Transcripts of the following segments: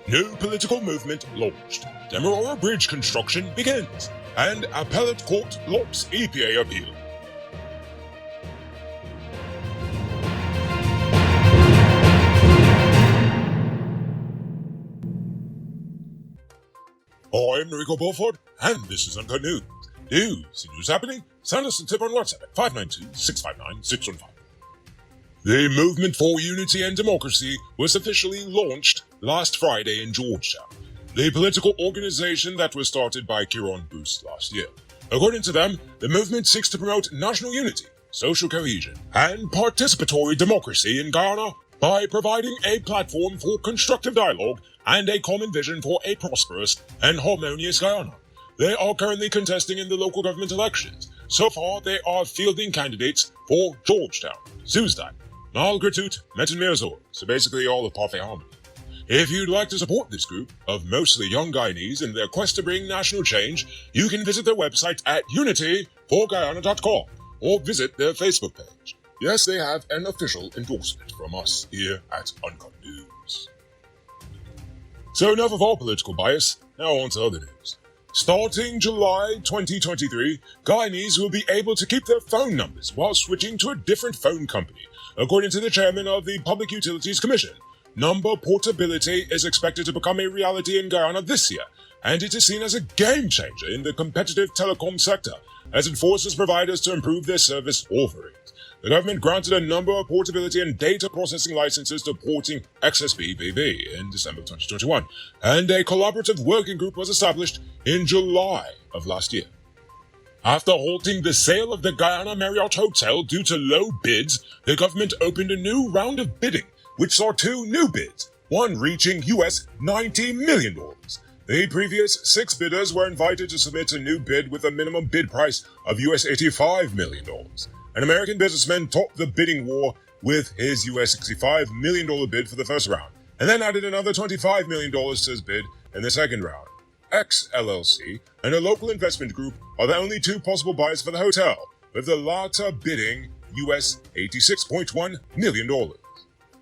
New political movement launched. Demerara bridge construction begins. And appellate court locks EPA appeal. I'm Rico Beaufort, and this is Uncut News. See news happening? Send us a tip on WhatsApp at 592-659-615. The Movement for Unity and Democracy was officially launched last Friday in Georgetown, the political organization that was started by Kieran Booth last year. According to them, the movement seeks to promote national unity, social cohesion, and participatory democracy in Guyana by providing a platform for constructive dialogue and a common vision for a prosperous and harmonious Guyana. They are currently contesting in the local government elections. So far, they are fielding candidates for Georgetown, Tuesday, Malgratut, Metanmirzor, so basically all of Parfait Harmony. If you'd like to support this group of mostly young Guyanese in their quest to bring national change, you can visit their website at unityforguyana.com or visit their Facebook page. Yes, they have an official endorsement from us here at Uncut News. So enough of our political bias, now on to other news. Starting July 2023, Guyanese will be able to keep their phone numbers while switching to a different phone company, according to the chairman of the Public Utilities Commission. Number portability is expected to become a reality in Guyana this year, and it is seen as a game changer in the competitive telecom sector, as it forces providers to improve their service offerings. The government granted a number of portability and data processing licenses to Porting XSP-BB in December 2021, and a collaborative working group was established in July of last year. After halting the sale of the Guyana Marriott Hotel due to low bids, the government opened a new round of bidding, which saw two new bids, one reaching US $90 million. The previous 6 bidders were invited to submit a new bid with a minimum bid price of US $85 million. An American businessman topped the bidding war with his US $65 million bid for the first round, and then added another $25 million to his bid in the second round. X LLC and a local investment group are the only 2 possible buyers for the hotel, with the latter bidding US $86.1 million.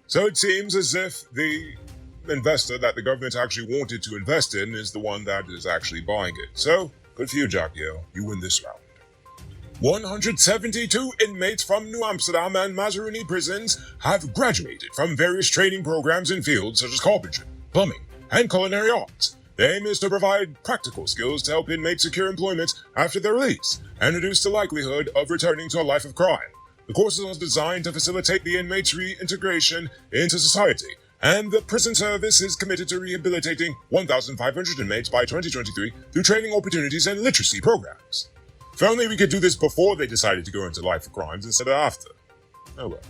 So it seems as if the investor that the government actually wanted to invest in is the one that is actually buying it. So, good for you, Jack Yale. You win this round. 172 inmates from New Amsterdam and Mazaruni prisons have graduated from various training programs in fields such as carpentry, plumbing, and culinary arts. The aim is to provide practical skills to help inmates secure employment after their release and reduce the likelihood of returning to a life of crime. The courses are designed to facilitate the inmates' reintegration into society, and the prison service is committed to rehabilitating 1,500 inmates by 2023 through training opportunities and literacy programs. If only we could do this before they decided to go into life of crimes instead of after. Oh well.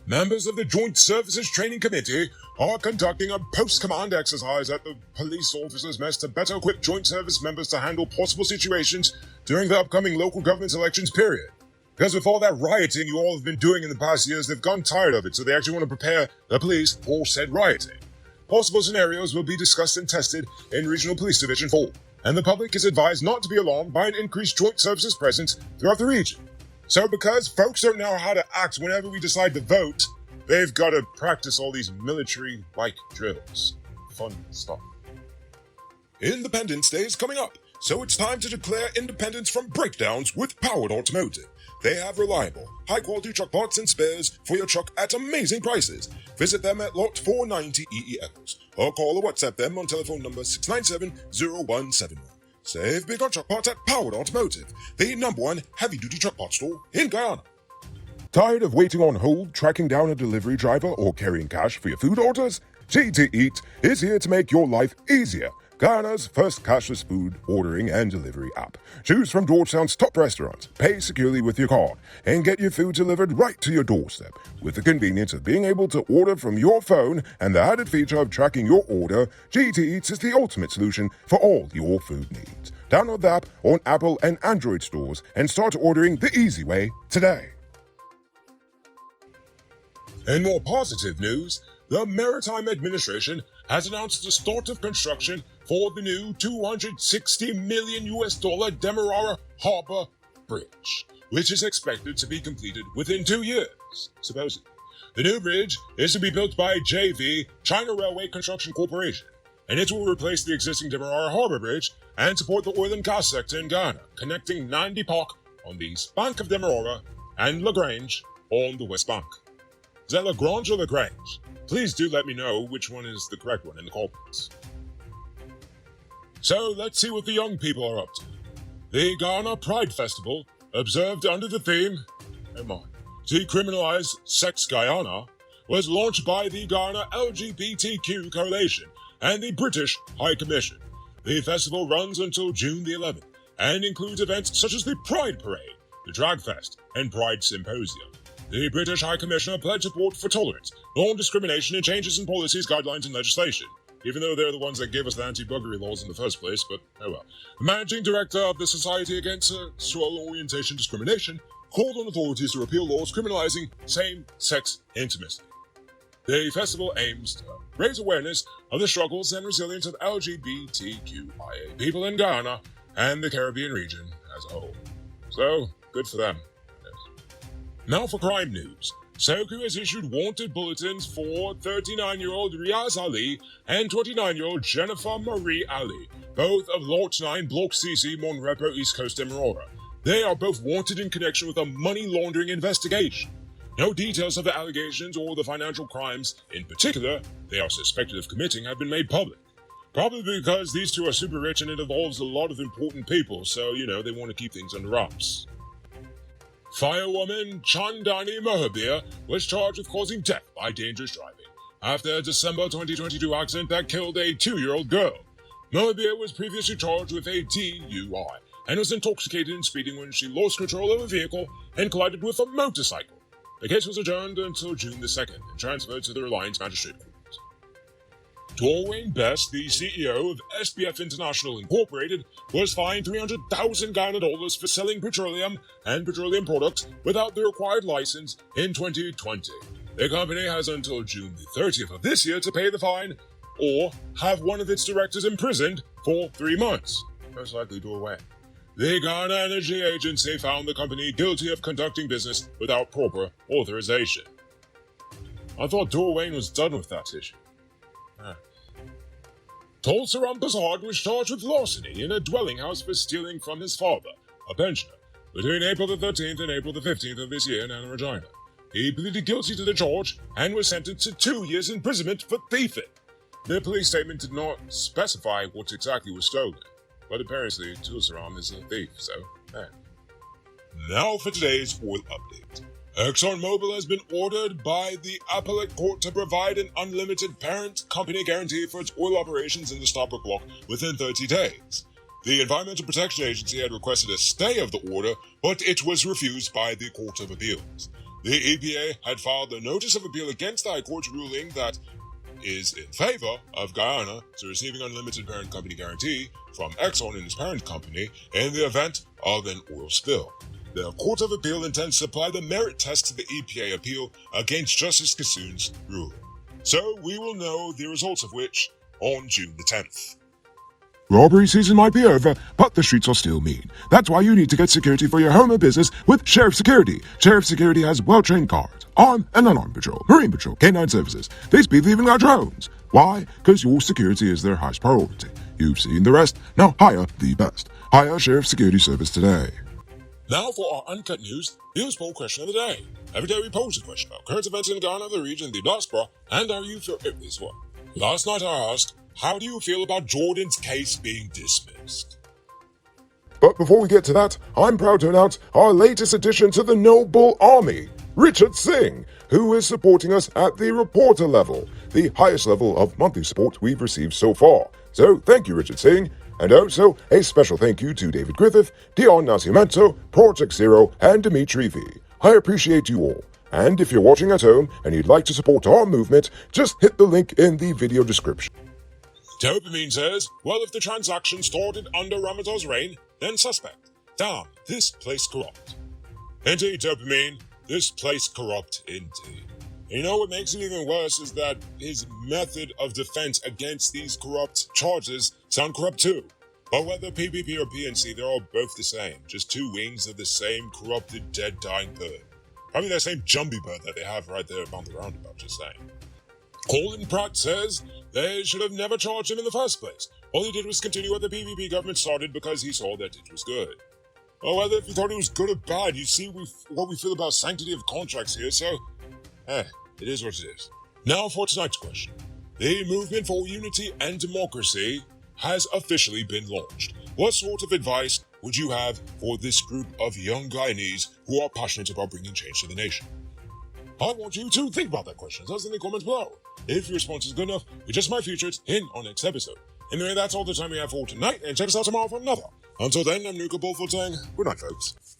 Members of the Joint Services Training Committee are conducting a post-command exercise at the police officers' mess to better equip joint service members to handle possible situations during the upcoming local government elections period. Because with all that rioting you all have been doing in the past years, they've gotten tired of it, so they actually want to prepare the police for said rioting. Possible scenarios will be discussed and tested in Regional Police Division 4, and the public is advised not to be alarmed by an increased joint services presence throughout the region. So because folks don't know how to act whenever we decide to vote, they've got to practice all these military-like drills. Fun stuff. Independence Day is coming up, so it's time to declare independence from breakdowns with Powered Automotive. They have reliable, high-quality truck parts and spares for your truck at amazing prices. Visit them at Lot 490 EE or call or WhatsApp them on telephone number 697-0171. Save big on truck parts at Powered Automotive, the #1 heavy-duty truck parts store in Guyana. Tired of waiting on hold, tracking down a delivery driver, or carrying cash for your food orders? GTEats is here to make your life easier. Guyana's first cashless food ordering and delivery app. Choose from Georgetown's top restaurants, pay securely with your card, and get your food delivered right to your doorstep. With the convenience of being able to order from your phone and the added feature of tracking your order, GTEats is the ultimate solution for all your food needs. Download the app on Apple and Android stores and start ordering the easy way today. In more positive news, the Maritime Administration has announced the start of construction for the new $260 million Demerara Harbor Bridge, which is expected to be completed within 2 years, supposedly. The new bridge is to be built by JV, China Railway Construction Corporation, and it will replace the existing Demerara Harbor Bridge and support the oil and gas sector in Ghana, connecting Nandi Park on the east bank of Demerara and Lagrange on the west bank. Is that Lagrange or Lagrange? Please do let me know which one is the correct one in the comments. So let's see what the young people are up to. The Ghana Pride Festival, observed under the theme, Decriminalize Sex Guyana, was launched by the Ghana LGBTQ Coalition and the British High Commission. The festival runs until June the 11th and includes events such as the Pride Parade, the Drag Fest, and Pride Symposium. The British High Commissioner pledged support for tolerance, non-discrimination, and changes in policies, guidelines, and legislation, even though they're the ones that gave us the anti-buggery laws in the first place, but oh well. The managing director of the Society Against Sexual Orientation Discrimination called on authorities to repeal laws criminalizing same-sex intimacy. The festival aims to raise awareness of the struggles and resilience of LGBTQIA people in Ghana and the Caribbean region as a whole. So, good for them. Now for crime news. SOCU has issued wanted bulletins for 39-year-old Riaz Ali and 29-year-old Jennifer Marie Ali, both of Lot 9 Block CC Monrepo East Coast Demerara. They are both wanted in connection with a money laundering investigation. No details of the allegations or the financial crimes in particular they are suspected of committing have been made public. Probably because these two are super rich and it involves a lot of important people, so, they want to keep things under wraps. Firewoman Chandani Mohabir was charged with causing death by dangerous driving after a December 2022 accident that killed a 2-year-old girl. Mohabir was previously charged with a DUI and was intoxicated and speeding when she lost control of a vehicle and collided with a motorcycle. The case was adjourned until June the 2nd and transferred to the Reliance Magistrate Court. Dorwayne Best, the CEO of SPF International Incorporated, was fined $300,000 Ghana for selling petroleum and petroleum products without the required license in 2020. The company has until June the 30th of this year to pay the fine or have one of its directors imprisoned for 3 months. Most likely Dorwayne. The Ghana Energy Agency found the company guilty of conducting business without proper authorization. I thought Dorwayne was done with that issue. Tulsaram Bazard was charged with larceny in a dwelling house for stealing from his father, a pensioner, between April the 13th and April the 15th of this year in Anna Regina. He pleaded guilty to the charge and was sentenced to 2 years imprisonment for thieving. The police statement did not specify what exactly was stolen, but apparently Tulsaram is a thief, so Now for today's oil update. ExxonMobil has been ordered by the appellate court to provide an unlimited parent company guarantee for its oil operations in the Stabroek block within 30 days. The Environmental Protection Agency had requested a stay of the order, but it was refused by the Court of Appeals. The EPA had filed a notice of appeal against the High Court's ruling that is in favor of Guyana to receiving unlimited parent company guarantee from Exxon and its parent company in the event of an oil spill. The Court of Appeal intends to apply the merit test to the EPA appeal against Justice Kassoon's ruling. So we will know the results of which on June the 10th. Robbery season might be over, but the streets are still mean. That's why you need to get security for your home or business with Sheriff Security. Sheriff Security has well-trained guards, armed and unarmed patrol, marine patrol, canine services. These people even got drones. Why? Because your security is their highest priority. You've seen the rest. Now hire the best. Hire Sheriff Security Service today. Now for our Uncut News News Poll question of the day. Every day we pose a question about current events in Ghana, the region, the diaspora, and how you feel about this one. Last night I asked, how do you feel about Jordan's case being dismissed? But before we get to that, I'm proud to announce our latest addition to the Noble Army, Richard Singh, who is supporting us at the reporter level, the highest level of monthly support we've received so far. So thank you, Richard Singh. And also, a special thank you to David Griffith, Dion Nascimento, Project Zero, and Dimitri V. I appreciate you all. And if you're watching at home and you'd like to support our movement, just hit the link in the video description. Dopamine says, well, if the transaction started under Ramadan's reign, then suspect. Damn, this place corrupt. Indeed, Dopamine, this place corrupt indeed. And you know what makes it even worse is that his method of defense against these corrupt charges sound corrupt too. But whether PPP or PNC, they're all both the same, just two wings of the same corrupted, dead, dying bird. Probably that same Jumbie bird that they have right there about the roundabout, just saying. Colin Pratt says they should have never charged him in the first place. All he did was continue what the PvP government started because he saw that it was good. Well, whether if you thought it was good or bad, you see what we feel about sanctity of contracts here, so it is what it is. Now for tonight's question. The movement for unity and democracy has officially been launched. What sort of advice would you have for this group of young Guyanese who are passionate about bringing change to the nation? I want you to think about that question. Tell us in the comments below. If your response is good enough, we just might feature it in our next episode. Anyway, that's all the time we have for tonight, and check us out tomorrow for another. Until then, I'm Nuka Bullfoot saying good night, folks.